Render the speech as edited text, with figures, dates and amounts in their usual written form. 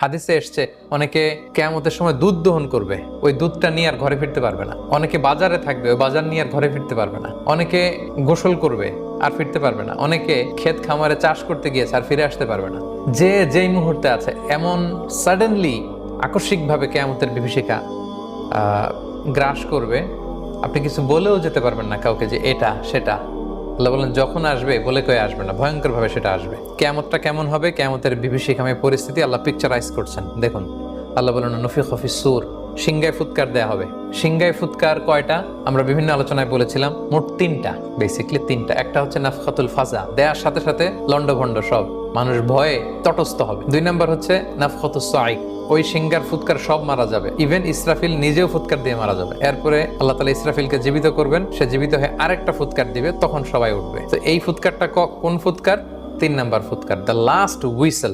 হাদিসে এসছে অনেকে কিয়ামতের সময় দুধ দহন করবে, ওই দুধটা নিয়ে আর ঘরে ফিরতে পারবে না। অনেকে বাজারে থাকবে, ওই বাজার নিয়ে আর ঘরে ফিরতে পারবে না। অনেকে গোসল করবে আর ফিরতে পারবে না। অনেকে ক্ষেত খামারে চাষ করতে গিয়েছে আর ফিরে আসতে পারবে না। যে যেই মুহূর্তে আছে এমন সাডেনলি আকস্মিকভাবে কিয়ামতের বিভীষিকা গ্রাস করবে, আপনি কিছু বলেও যেতে পারবেন না কাউকে যে এটা সেটা। আল্লাহ বলেন যখন আসবে বলে কয়ে আসবে না, ভয়ঙ্কর ভাবে সেটা আসবে। কিয়ামতটা কেমন হবে, কিয়ামতের বিভীষিকাময় পরিস্থিতি আল্লাহ পিকচারাইজ করছেন। দেখুন আল্লাহ বলেন নফিখ ফিস সূর, সিংগায় ফুৎকার দেয়া হবে। সিংগায় ফুৎকার কয়টা আমরা বিভিন্ন আলোচনায় বলেছিলাম, মোট তিনটা, বেসিক্যালি তিনটা। একটা হচ্ছে নাফখাতুল ফাজা, দেয়ার সাথে সাথে লন্ডভন্ড সব মানুষ ভয়ে তটস্থ হবে। 2 নাম্বার হচ্ছে নাফখাতুস সাইক, ওই সিংগার ফুৎকার সব মারা যাবে, ইভেন ইসরাফিল নিজেও ফুৎকার দিয়ে মারা যাবে। এরপরে আল্লাহ তাআলা ইসরাফিলকে জীবিত করবেন, সে জীবিত হয়ে আরেকটা ফুৎকার দিবে, তখন সবাই উঠবে। তো এই ফুৎকারটা কোন ফুৎকার? 3 নাম্বার ফুৎকার, দ্য লাস্ট হুইসেল।